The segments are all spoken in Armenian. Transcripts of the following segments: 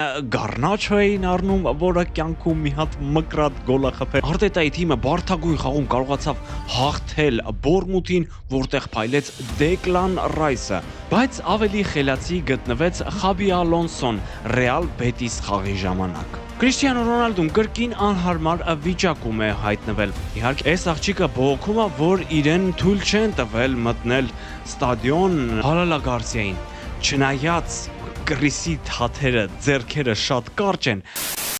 Գառնաչո էին առնում, որը կյանքում մի հատ մկրատ գոլ է խփել։ Արտետայի թիմը բարդագույն խաղում կարողացավ հաղթել Բորմութին, որտեղ փայլեց Դեկլան Ռայսը, բայց ավելի խելացի գտնվեց Խաբի Ալոնսոն Ռեալ Բետիս խաղի ժամանակ։ Քրիստիանո Ռոնալդուն կրկին անհարմար վիճակում է հայտնվել։ Իհարկե, այս աղջիկը բողոքում է, որ իրեն թույլ չեն տվել մտնել ստադիոն Հալալա Գարսիային, չնայած կռիսի թաթերը, ձեռքերը շատ կարճ են։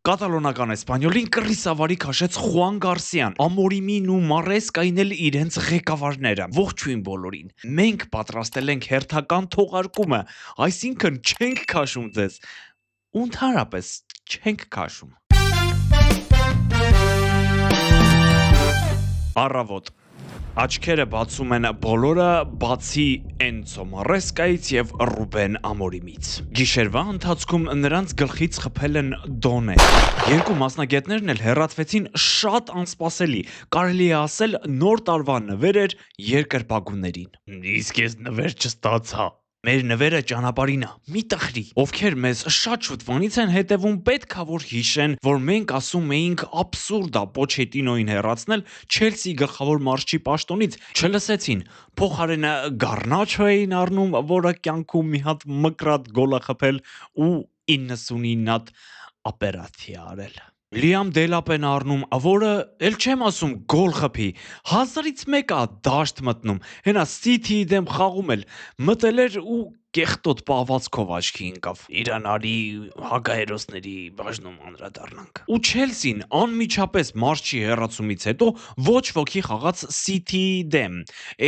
Կատալոնական էսպանյոլին կռիսավարի քաշեց Խուան Գարսիան, Ամորիմին ու Մարեսկային էլ իրենց ղեկավարները։ Ողջույն բոլորին։ Մենք պատրաստել ենք հերթական թողարկումը, այսինքն չենք քաշում ձեզ։ Ու ընդհանրապես չենք քաշում։ Առավոտ Աչքերը բացում են բոլորը, բացի Էնցո Մարեսկայից եւ Ռուբեն Ամորիմից։ Գիշերվա ընթացքում նրանց գլխից խփել են դոնե։ Երկու մասնագետներն էլ հեռացվեցին շատ անսպասելի, կարելի է ասել նոր տարվա նվեր էր երկրպագուներին։ Իսկ ես նվեր չստացա։ Մեր նվերը ճանապարհին է, մի տխրի։ Ովքեր մեզ շատ շուտվանից են հետևում, պետքա որ հիշեն, որ մենք ասում էինք աբսուրդ է Պոչետինոին հեռացնել Չելսի գլխավոր մարզչի պաշտոնից, չլսեցին։ Փոխարենը Գառնաչո էին առնում, որը կյանքում մի հատ մկրատ գոլ է խփել ու 99 հատ օպերացիա արել։ Լիամ Դելապեն առնում, որը էլ չեմ ասում գոլ խփի, 1000-ից մեկը դաշտ մտնում, հենա Սիթիի դեմ խաղում էլ մտել էր ու կեղտոտ պահվածքով աչքի ընկավ։ Իրան արի հակահերոսների բաժնում անդրադառնանք։ Ու Չելսին անմիջապես մարզչի հեռացումից հետո ոչ ոքի խաղաց Սիթիի դեմ։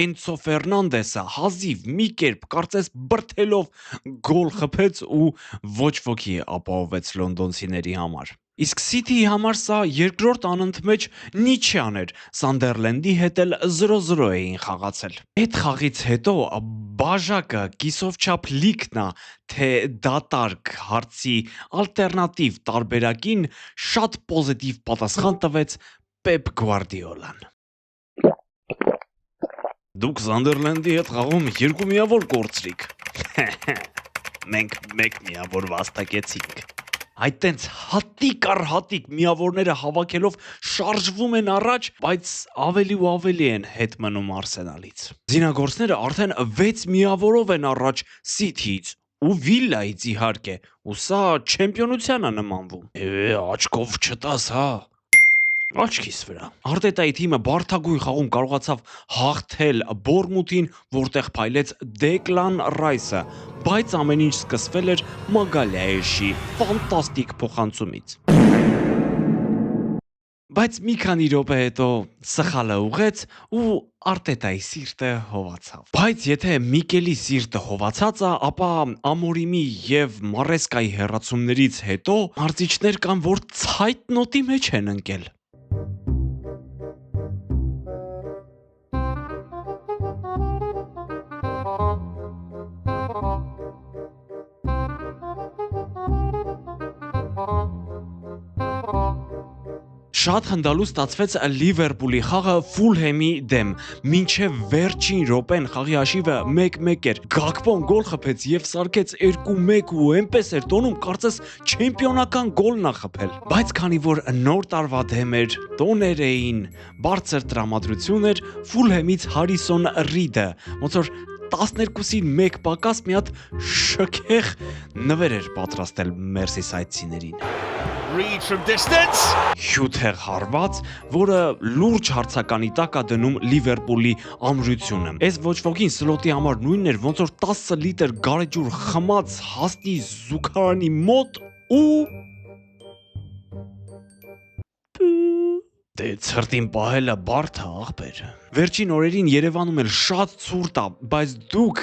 Էնցո Ֆերնանդեսը հազիվ մի կերպ կարծես բրթելով գոլ խփեց ու ոչ ոքի ապահովեց լոնդոնցիների համար։ Իսկ Սիթիի համար սա երկրորդ անընդմեջ Նիչյան էր, Սանդերլենդի հետ էլ 0-0 էին խաղացել։ Այդ խաղից հետո բաժակը կիսով չափ լիքն է, թե դատարկ հարցի ալտերնատիվ տարբերակին շատ պոզիտիվ պատասխան տվեց Պեպ Գվարդիոլան։ Դուք Սանդերլենդի հետ խաղում երկու միավոր կորցրիք։ Մենք մեկ միավոր վաստակեցինք։ Այդ տենց հատիկ առ հատիկ միավորները հավաքելով շարժվում են առաջ, բայց ավելի ու ավելի են հետ մնում Արսենալից։ Զինագործները արդեն 6 միավորով են առաջ Սիթիից ու Վիլլայից իհարկե, ու սա չեմպիոնության է նմանվում։ Աչքով չտաս, հա։ Աչքիս վրա։ Արտետայի թիմը բարդագույն խաղում կարողացավ հաղթել Բորմութին, որտեղ փայլեց Դեկլան Ռայսը, բայց ամեն ինչ սկսվել էր Մագալայեշի ֆանտաստիկ փոխանցումից։ Բայց մի քանի րոպե հետո սխալը ուղեց ու Արտետայի սիրտը հովացավ։ Բայց եթե Միկելի սիրտը հովացած է, ապա Ամորիմի եւ Մարեսկայի հեռացումներից հետո մարզիչներ կան, որ ցայտնոտի մեջ են ընկել։ Շատ հնդալու ստացվեց Լիվերպուլի խաղը Ֆուլհեմի դեմ, մինչև վերջին րոպեն խաղի հաշիվը 1-1 էր, Գակպոն գոլ խփեց եւ սարքեց 2-1 ու այնպես էր տոնում, կարծես չեմպիոնական գոլն է խփել։ Բայց քանի որ նոր տարվա դեմ էր, տոներ էին, բարձր տրամադրություն էր, Ֆուլհեմից Հարիսոն Ռիդը, ոնց որ 12-ին 1 պակաս մի հատ շքեղ նվեր էր պատրաստել մերսիսայդցիներին։ Read from distance. Հյութեղ հարված, որը լուրջ հարցականի տակ է դնում Լիվերպուլի ամրությունը։ Այս ոչ ոքին սլոտի համար նույնն էր, ոնց որ 10 լիտր գարեջուր խմած հասնի զուգարանի մոտ ու Դե ցրտին պահելը բարդ է, աղբեր։ Վերջին օրերին Երևանում էլ շատ ցուրտ է, բայց դուք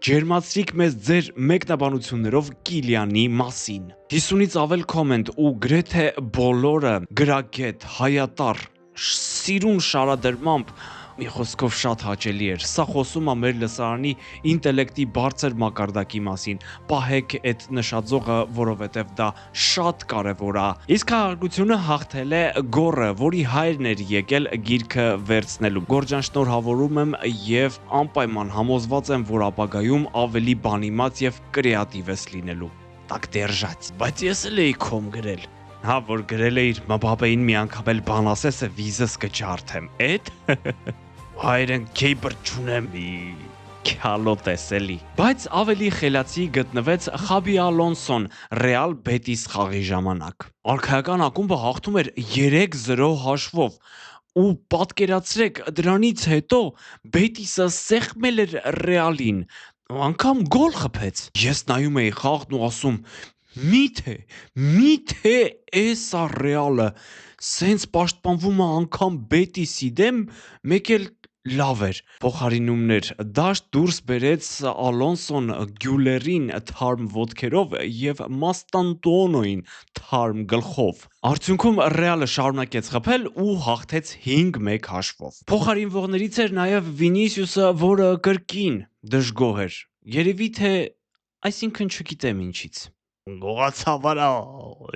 ջերմացրիք մեզ ձեր մեկնաբանություններով Կիլիանի մասին։ 50-ից ավել կոմենտ ու գրեթե բոլորը գրագետ, հայատար, սիրուն շարադրմամբ մի խոսքով շատ հաճելի էր։ Սա խոսում է մեր լսարանի ինտելեկտի բարձր մակարդակի մասին։ Պահեք այդ նշաձողը, որովհետև դա շատ կարևոր է։ Իսկ հաղորդությունը հաղթել է Գորը, որի հայրն էր եկել գիրքը վերցնելու։ Գորջան, շնորհավորում եմ եւ անպայման համոզված եմ, որ ապագայում ավելի բանիմաց եւ կրեատիվ ես լինելու։ так держать։ Բայց ես էլ էի կոմ գրել։ Հա, որ գրել էիր Մբապեին մի անգամ էլ բան ասես է վիզս կջարդեմ։ Էդ հայրեն քեյբր չունեմ քալոտ էսելի։ Բայց ավելի խելացի գտնվեց Խաբի Ալոնսոն Ռեալ Բետիս խաղի ժամանակ։ Արքայական ակումբը հաղթում էր 3-0 հաշվով։ Ու պատկերացրեք, դրանից հետո Բետիսը սեղմել էր Ռեալին, անգամ գոլ խփեց։ Ես նայում էի խաղն ու ասում. Միթե էսա Ռեալը սենց պաշտպանվում է անգամ Բետիսի դեմ, մեկ էլ լավ էր։ Փոխարինումներ դաշտ դուրս բերեց Ալոնսոն Գյուլերին թարմ ոտքերով եւ Մաստանտուոնոին թարմ գլխով։ Արդյունքում Ռեալը շարունակեց խփել ու հաղթեց 5-1 հաշվով։ Փոխարինվողներից էր նաեւ Վինիսիուսը, որը կրկին դժգոհ էր։ Երևի թե այսինքն չգիտեմ ինչից։ Գողացավ արա,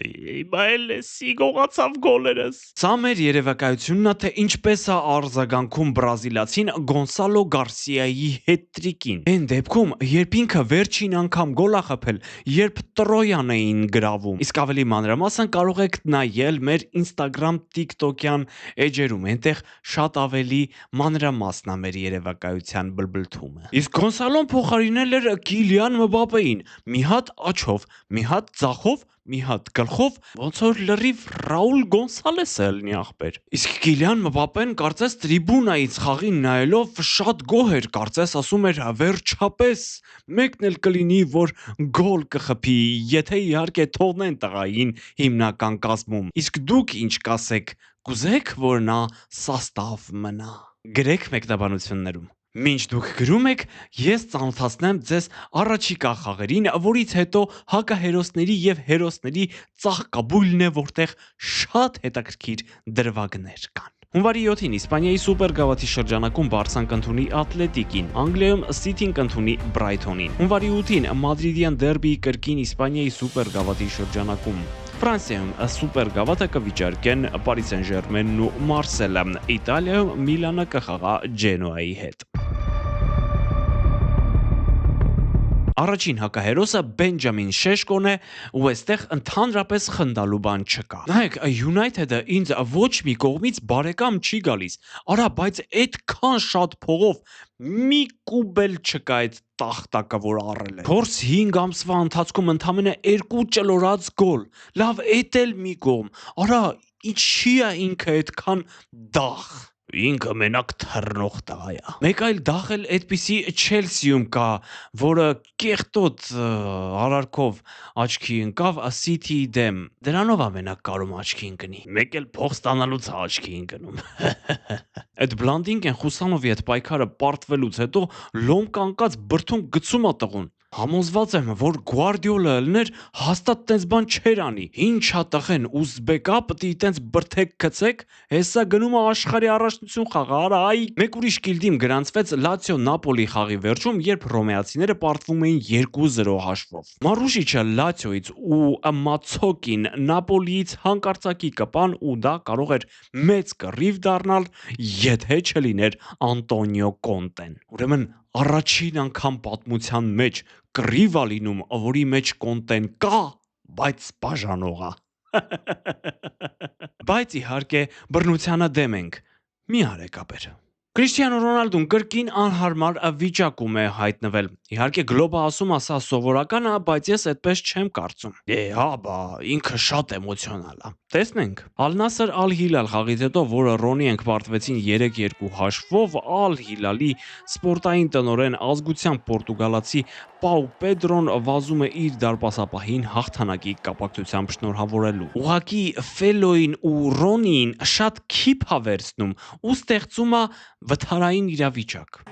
հիմա էլ էսի գողացավ գոլերս։ Սա մեր երևակայությունն է, թե ինչպես է արձագանքում բրազիլացին Գոնսալո Գարսիայի հետրիկին։ Այն դեպքում, երբ ինքը վերջին անգամ գոլ է խփել, երբ Տրոյան էին գրավում։ Իսկ ավելի մանրամասն կարող եք նայել մեր Instagram, TikTok-յան էջերում, այնտեղ շատ ավելի մանրամասն է մեր երևակայության բլբլթումը։ Իսկ Գոնսալոն փոխարինել էր Կիլիան Մբապեին, մի հատ աչով, մի հատ ձախով, մի հատ գլխով, ոնց որ լրիվ Ռաուլ Գոնսալեսը ելնի ախպեր։ Իսկ Կիլիան Մբապեն կարծես տրիբունայից խաղին նայելով շատ գոհ էր, կարծես ասում էր վերջապես մեկն էլ կլինի, որ գոլ կխփի, եթե իհարկե թողնեն տղային հիմնական կազմում։ Իսկ դուք ինչ կասեք, կուզեք, որ նա սաստավ մնա։ Գրեք մեկնաբանություններում։ Մինչ դուք գրում եք, ես ծանոթացնեմ ձեզ առաջիկա խաղերին, որից հետո հակահերոսների եւ հերոսների ծաղկաբույլն է, որտեղ շատ հետաքրքիր դրվագներ կան։ Հունվարի 7-ին Իսպանիայի սուպերգավաթի շրջանակում Բարսան կընդունի Ատլետիկին, Անգլիայում Սիթին կընդունի Բրայթոնին։ Հունվարի 8-ին Մադրիդյան դերբիի կրկին Իսպանիայի սուպերգավաթի շրջանակում Ֆրանսիայում սուպերգավաթը կվիճարկեն Պարի Սեն-Ժերմենն ու Մարսելը, Իտալիայում Միլանը կխաղա Ջենոայի հետ։ Առաջին հակահերոսը Բենջամին Շեշկոն է, ու այստեղ ընդհանրապես խնդալու բան չկա։ Նայեք, United-ը ինձ ոչ մի կողմից բարեկամ չի գալիս։ Արա, բայց այդքան շատ փողով մի կուբել չկա այդ տախտակը, որ առել է։ 4-5 ամսվա ընթացքում ընդամենը 2 ճլորած գոլ։ Լավ, էդ էլ մի կողմ։ Արա, ինչի է ինքը այդքան դախ։ Ինքը մենակ թռնող տղա է։ Մեկ այլ դախ էլ այդպիսի Չելսիում կա, որը կեղտոտ արարքով աչքի ընկավ Սիթիի դեմ։ Դրանով է մենակ կարում աչքի ընկնի։ Մեկ էլ փող ստանալուց է աչքի ընկնում։ Այդ Բլանդինգեն Խուսանովի հետ պայքարը պարտվելուց հետո լոմ կանկած բրթուն գցում է տղուն։ Համոզված եմ, որ Գուարդիոլը ելներ հաստատ տենց բան չեր անի։ Ինչա տղեն ուզբեկա պտի տենց բրթեք գցեք, հեսա գնում է աշխարհի առաջնություն խաղա, արա այ։ Մեկ ուրիշ կիլդիմ գրանցվեց Լացիո Նապոլի խաղի վերջում, երբ ռոմեացիները պարտվում էին 2-0 հաշվով։ Մարուշիչը Լացիոից ու Մացոկին Նապոլիից հանկարծակի կպան ու դա կարող էր մեծ կռիվ դառնալ, եթե չլիներ Անտոնիո Կոնտեն։ Ուրեմն առաջին անգամ պատմության մեջ կռիվ ա լինում, որի մեջ Կոնտեն կա, բայց բաժանող է։ Բայց իհարկե բռնությանը դեմ ենք։ Մի արեք ապեր։ Քրիշտիանո Ռոնալդուն կրկին անհարմար վիճակում է հայտնվել։ Իհարկե գլոբը ասում է սա սովորական է, բայց ես այդպես չեմ կարծում։ Հա, բա ինքը շատ էմոցիոնալ է։ Տեսնենք։ Ալ-Նասր Ալ-Հիլալ խաղից հետո, որը Ռոնի պարտվեցին 3-2 հաշվով, Ալ-Հիլալի սպորտային տնօրեն ազգության պորտուգալացի Պաու Պեդրոն վազում է իր դարպասապահին հաղթանակի կապակցությամբ շնորհավորելու։ Ուղղակի Ֆելոին ու Ռոնիին շատ քիփ է վերցնում ու ստեղծում է վթարային իրավիճակ։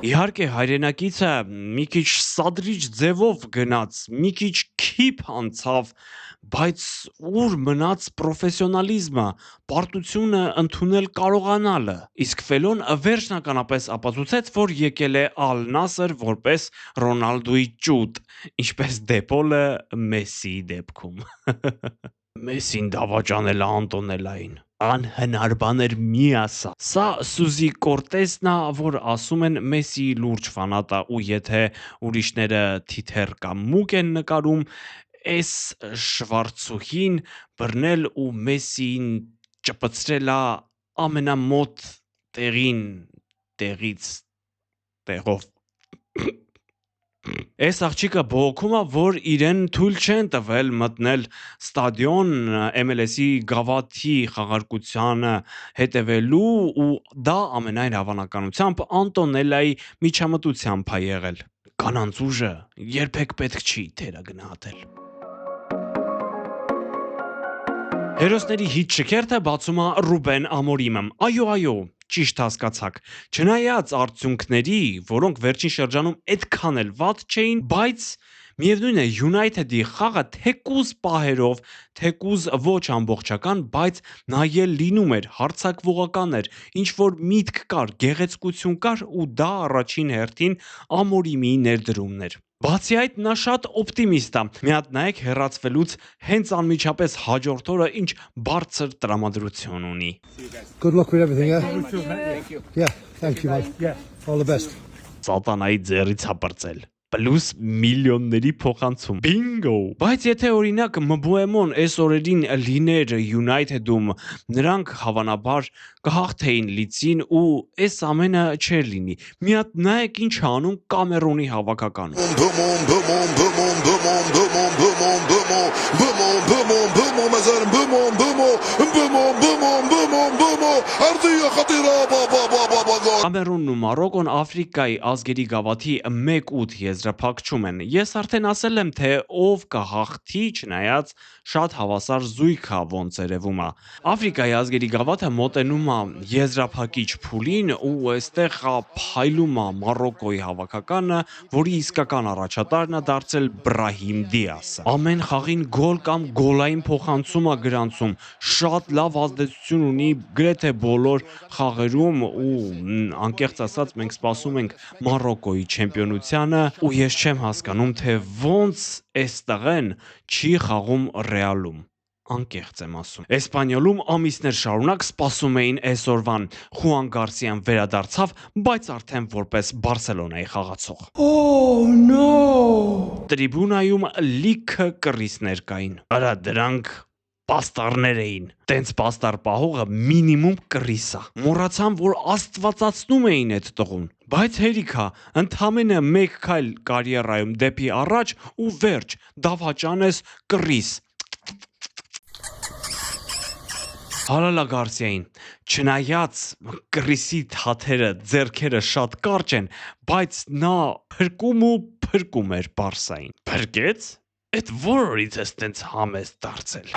Իհարկե հայրենակիցը մի քիչ սադրիչ ձևով գնաց, մի քիչ քիփ անցավ, բայց ուր մնաց պրոֆեսիոնալիզմը, պարտությունը ընդունել կարողանալը։ Իսկ Ֆելոն վերջնականապես ապացուցեց, որ եկել է Ալ Նասր որպես Ռոնալդոյի ճուտ, ինչպես Դեպոլը Մեսսիի դեպքում։ Մեսսին դավաճանել է Անտոնելային։ Անհնար բաներ մի ասա։ Սա Սուզի Կորտեսն է, որ ասում են Մեսսիի լուրջ ֆանատ է, ու եթե ուրիշները թիթեռ կամ մուկ են նկարում, էս շվարցուհին բռնել ու Մեսսիին ճպցրել է ամենամոտ տեղից տեղով։ Այս աղջիկը բողոքում է, որ իրեն թույլ չեն տվել մտնել ստադիոն MLS-ի գավաթի խաղարկությանը հետևելու ու դա ամենայն հավանականությամբ Անտոնելայի միջամտությամբ է եղել։ Կանանց ուժը երբեք պետք չի թերագնահատել։ Հերոսների հիթ շքերթը բացում է Ռուբեն Ամորիմը։ Այո, ճիշտ հասկացաք։ Չնայած արդյունքների, որոնք վերջին շրջանում այդքան էլ վատ չէին, բայց միևնույն է United-ի խաղը թեկուզ պահերով, թեկուզ ոչ ամբողջական, բայց նայել լինում էր, հարձակվողական էր, ինչ որ միտք կար, գեղեցկություն կար ու դա առաջին հերթին Ամորիմի ներդրումն էր։ Բացի այդ, նա շատ օպտիմիստ է։ Մի հատ նայեք հեռացվելուց հենց անմիջապես հաջորդ օրը ինչ բարձր տրամադրություն ունի։ Good luck with everything, yeah? Yeah, thank you, mate. Yeah, all the best. Սատանայի ձեռից հապրծել։ Պլյուս միլիոնների փոխանցում։ Բինգո։ Բայց եթե օրինակ Մբուեմոն այս օրերին լիներ United-ում, նրանք հավանաբար կհաղթեին Լիցին ու այս ամենը չէր լինի։ Մի հատ նայեք ինչ անում Կամերոնի հավաքականը։ Կամերոնն ու Մարոկոն Աֆրիկայի ազգերի գավաթի 1-8 եզրափակում են։ Ես արդեն ասել եմ, թե ով կհաղթի, չնայած շատ հավասար զույգ է ոնց երևում է։ Աֆրիկայի ազգերի գավաթը մոտենում է եզրափակիչ փուլին ու այստեղ փայլում է Մարոկոյի հավաքականը, որի իսկական առաջատարն է դարձել Բրահիմ Դիասը։ Ամեն խաղին գոլ կամ գոլային փոխանցում է գրանցում, շատ լավ ազդեցություն ունի գրեթե բոլոր խաղերում ու անկեղծ ասած մենք սպասում ենք Մարոկոյի չեմպիոնությանը ու ես չեմ հասկանում, թե ոնց այս տղեն չի խաղում Ռեալում։ Անկեղծ եմ ասում։ Էսպանիոլում ամիսներ շարունակ սպասում էին այսօրվան։ Խուան Գարսիան վերադարձավ, բայց արդեն որպես Բարսելոնայի խաղացող։ Oh no! Տրիբունայում լիքը կռիսներ կային։ Արա դրանք պաստառներ էին։ Տենց պաստառ պահողը մինիմում կռիս է։ Մոռացան, որ աստվածացնում էին այդ տղուն։ Բայց հերիքա, ընդամենը մեկ քայլ կարիերայում դեպի առաջ ու վերջ, դավաճանես կռիս։ Հալալա Գարսիային, չնայած կռիսի թաթերը, ձեռքերը շատ կարճ են, բայց նա փրկում էր Բարսային։ Փրկեց։ Այդ որից է տենց համեստ դարձել։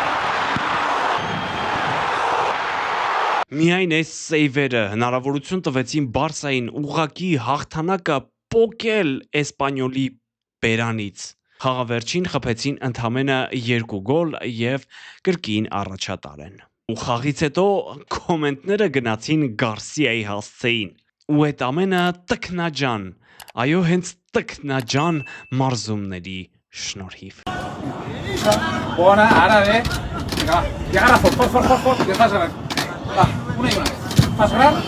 Միայն այս սեյվերը հնարավորություն տվեցին Բարսային ուղղակի հաղթանակը պոկել Էսպանյոլի բերանից։ Խաղավերջին խփեցին ընդամենը 2 գոլ եւ կրկին առաջատար են։ Ու խաղից հետո կոմենտները գնացին Գարսիայի հասցեին։ Ու այդ ամենը տքնաջան, այո հենց տքնաջան մարզումների շնորհիվ։ Buona, árabe. Venga, va. Llega Rafa, for. Ya estás grabando. Va, una y una. ¿Vas a grabar?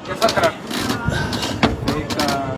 Ya estás grabando.